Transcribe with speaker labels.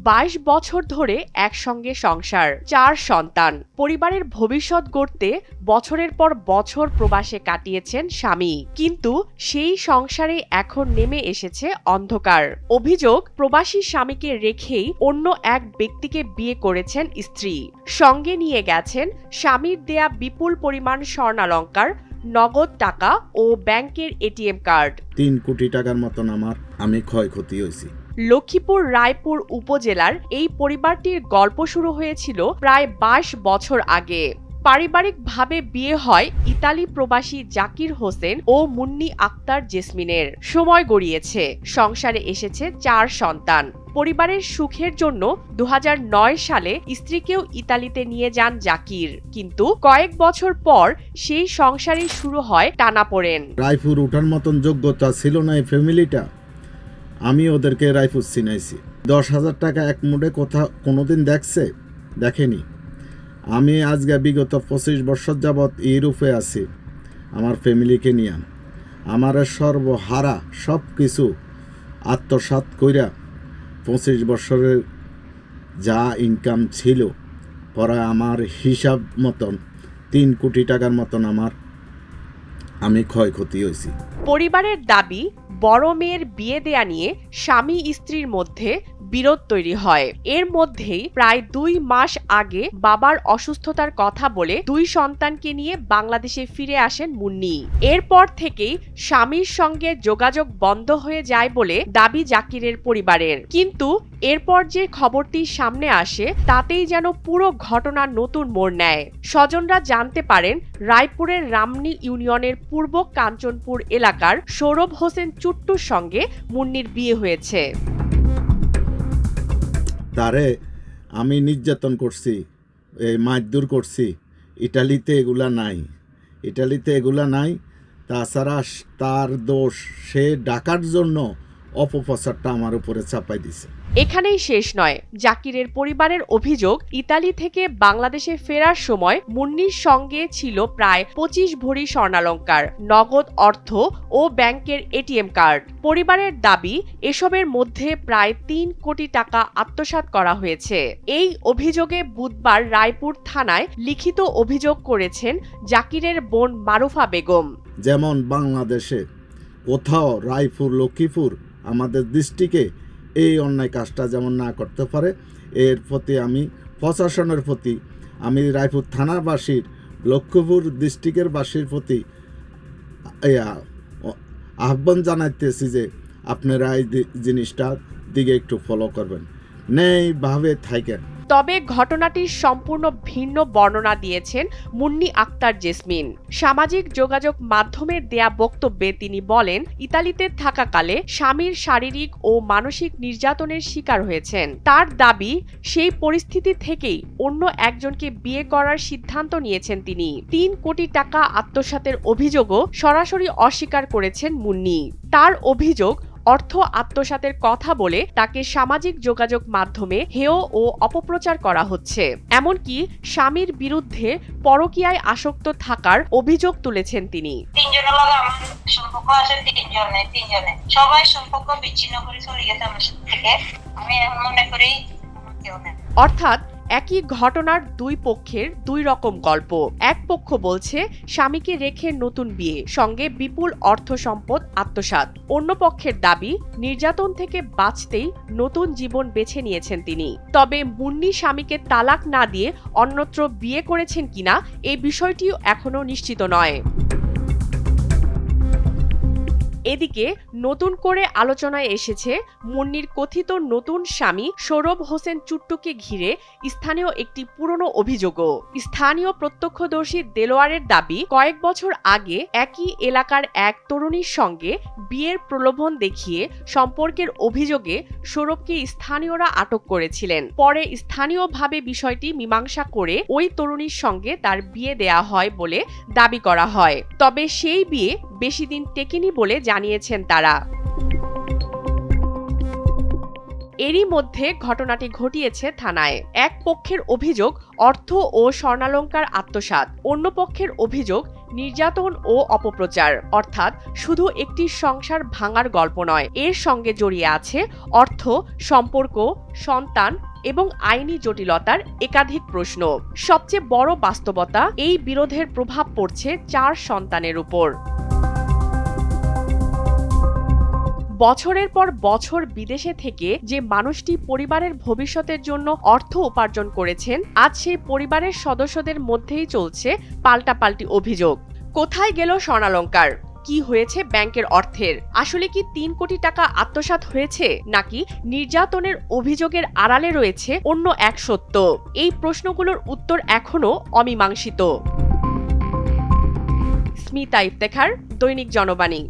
Speaker 1: 22 বছর ধরে একসঙ্গে সংসার, 4 সন্তান। পরিবারের ভবিষ্যৎ গড়তে বছরের পর বছর প্রবাসে কাটিয়েছেন স্বামী, কিন্তু সেই সংসারে এখন নেমে এসেছে অন্ধকার। অভিযোগ, প্রবাসী স্বামীকে রেখেই অন্য এক ব্যক্তিকে বিয়ে করেছেন স্ত্রী। সঙ্গে নিয়ে গেছেন স্বামীর দেয়া বিপুল পরিমাণ স্বর্ণালংকার, নগদ টাকা ও ব্যাংকের এটিএম কার্ড।
Speaker 2: 3 কোটি টাকার মতন আমি ক্ষয়ক্ষতি হয়েছি।
Speaker 1: লক্ষ্মীপুর রায়পুর উপজেলার এই পরিবারটির গল্প শুরু হয়েছিল প্রায় 22 বছর আগে। পারিবারিকভাবে বিয়ে হয় ইতালি প্রবাসী জাকির হোসেন ও মুন্নি আক্তার জেসমিনের। সময় গড়িয়েছে, সংসারে এসেছে 4 সন্তান। পরিবারের সুখের জন্য 2009 সালে স্ত্রীকেও ইতালিতে নিয়ে যান জাকির, কিন্তু কয়েক বছর পর সেই সংসারেই শুরু হয় টানাপোড়েন।
Speaker 2: রায়পুর ওঠার মতন যোগ্যতা ছিল না এই ফ্যামিলিটা। আমি ওদেরকে রায়পুর চিনাইছি। 10,000 টাকা এক মুঠে কোনোদিন দেখেনি। আমি আজকে বিগত 25 বছর যাবৎ ইউরোপে আছি আমার ফ্যামিলিকে নিয়ে। আমার সর্বহারা সব কিছু আত্মসাৎ কইরা 25 বছরের যা ইনকাম ছিল পরে আমার হিসাব মতন 3 কোটি টাকার মতন আমি ক্ষয়ক্ষতি হয়েছি।
Speaker 1: পরিবারের দাবি, বড় মেয়ের বিয়ে দেয়া নিয়ে স্বামী স্ত্রীর মধ্যে বিরোধ তৈরি হয়। এর মধ্যেই প্রায় 2 মাস আগে বাবার অসুস্থতার কথা বলে 2 সন্তানকে নিয়ে বাংলাদেশে ফিরে আসেন মুন্নি। এরপর থেকেই স্বামীর সঙ্গে যোগাযোগ বন্ধ হয়ে যায় বলে দাবি জাকিরের পরিবারের। কিন্তু এরপর যে খবরটি সামনে আসে তাতেই যেন পুরো ঘটনা নতুন মোড় নেয়। স্বজনরা জানতে পারেন রায়পুরের রামনী ইউনিয়নের পূর্ব কাঞ্চনপুর এলাকার সৌরভ হোসেন চুট্টুর সঙ্গে মুন্নির বিয়ে হয়েছে।
Speaker 2: তারে আমি নির্যাতন করছি, মারধর করছি। ইটালিতে এগুলা নাই। তাছাড়া তার দোষ, সে ডাকার জন্য অপপ্রচারটা আমার উপরে চাপাই দিছে।
Speaker 1: এখানেই শেষ নয়। জাকিরের পরিবারের অভিযোগ, ইতালি থেকে বাংলাদেশে ফেরার সময় মুন্নির সঙ্গে ছিল প্রায় 25 ভরি স্বর্ণালংকার, নগদ অর্থ ও ব্যাংকের এটিএম কার্ড। পরিবারের দাবি, এসবের মধ্যে প্রায় 3 কোটি টাকা আত্মসাৎ করা হয়েছে। এই অভিযোগে বুধবার রায়পুর থানায় লিখিত অভিযোগ করেছেন জাকিরের বোন মারুফা বেগম।
Speaker 2: যেমন বাংলাদেশে কোথাও রায়পুর, লক্ষ্মীপুর আমাদের ডিস্ট্রিক্টে এই অন্যায় কাজটা যেমন না করতে পারে, এর প্রতি আমি প্রশাসনের প্রতি, আমি রায়পুর থানাবাসীর, লক্ষ্মীপুর ডিস্ট্রিক্টের বাসীর প্রতি আহ্বান জানাইতেছি যে আপনারা এই জিনিসটার দিকে একটু ফলো করবেন, ন্যায়ভাবে থাকেন।
Speaker 1: তবে ঘটনাটির সম্পূর্ণ ভিন্ন বর্ণনা দিয়েছেন মুন্নি আক্তার জেসমিন। সামাজিক যোগাযোগ মাধ্যমে দেয়া বক্তব্যে তিনি বলেন, ইতালিতে থাকাকালে স্বামীর শারীরিক ও মানসিক নির্যাতনের শিকার হয়েছেন। তার দাবি, সেই পরিস্থিতি থেকেই অন্য একজনকে বিয়ে করার সিদ্ধান্ত নিয়েছেন তিনি। 3 কোটি টাকা আত্মসাতের অভিযোগও সরাসরি অস্বীকার করেছেন মুন্নি। তার অভিযোগ, অর্থ আত্মসাতের কথা বলে তাকে সামাজিক যোগাযোগ মাধ্যমে হেয় ও অপপ্রচার করা হচ্ছে। এমনকি স্বামীর বিরুদ্ধে পরকীয়ায় আসক্ত থাকার অভিযোগ তুলেছেন তিনি।
Speaker 3: 3 জনের লগে আমার সম্পর্ক আছে, 3 জনে সবাই সম্পর্ক বিচ্ছিন্ন করে চলে গেছে আমার থেকে। আমি মনে করি কেউ না।
Speaker 1: অর্থাৎ একই ঘটনার 2 পক্ষের 2 রকম গল্প। এক পক্ষ বলছে স্বামীকে রেখে নতুন বিয়ে, সঙ্গে বিপুল অর্থ সম্পদ আত্মসাৎ। অন্য পক্ষের দাবি, নির্যাতন থেকে বাঁচতেই নতুন জীবন বেছে নিয়েছেন তিনি। তবে মুন্নি স্বামীকে তালাক না দিয়ে অন্যত্র বিয়ে করেছেন কিনা এই বিষয়টিও এখনো নিশ্চিত নয়। এদিকে নতুন করে আলোচনায় এসেছে মুন্নির কথিত নতুন স্বামী সৌরভ হোসেন চুট্টুকে ঘিরে স্থানীয় একটি পুরনো অভিযোগও। স্থানীয় প্রত্যক্ষদর্শী দেলোয়ারের দাবি, কয়েক বছর আগে একই এলাকার এক তরুণীর সঙ্গে বিয়ের প্রলোভন দেখিয়ে সম্পর্কের অভিযোগে সৌরভকে স্থানীয়রা আটক করেছিলেন। পরে স্থানীয়ভাবে বিষয়টি মীমাংসা করে ওই তরুণীর সঙ্গে তার বিয়ে দেয়া হয় বলে দাবি করা হয়। তবে সেই বিয়ে বেশি দিন টেকেনি বলে জানিয়েছেন তারা। এরই মধ্যে ঘটনাটি ঘটিয়েছে থানায়। এক পক্ষের অভিযোগ, অর্থ ও স্বর্ণালংকার আত্মসাৎ। অন্য পক্ষের অভিযোগ, নির্যাতন ও অপপ্রচার, অর্থাৎ শুধু একটি সংসার ভাঙার গল্প নয়, এর সঙ্গে জড়িয়ে আছে অর্থ, সম্পর্ক, সন্তান এবং আইনি জটিলতার একাধিক প্রশ্ন। সবচেয়ে বড় বাস্তবতা, এই বিরোধের প্রভাব পড়ছে 4 সন্তানের উপর। বছরের পর বছর বিদেশে থেকে যে মানুষটি পরিবারের ভবিষ্যতের জন্য অর্থ উপার্জন করেছেন, আজ সেই পরিবারের সদস্যদের মধ্যেই চলছে পাল্টাপাল্টি অভিযোগ। কোথায় গেল স্বর্ণালংকার? কি হয়েছে ব্যাংকের অর্থের? আসলে কি 3 কোটি টাকা আত্মসাৎ হয়েছে, নাকি নির্যাতনের অভিযোগের আড়ালে রয়েছে অন্য এক সত্য? এই প্রশ্নগুলোর উত্তর এখনো অমীমাংসিত। স্মিতা ইফতেখার, দৈনিক জনবাণী।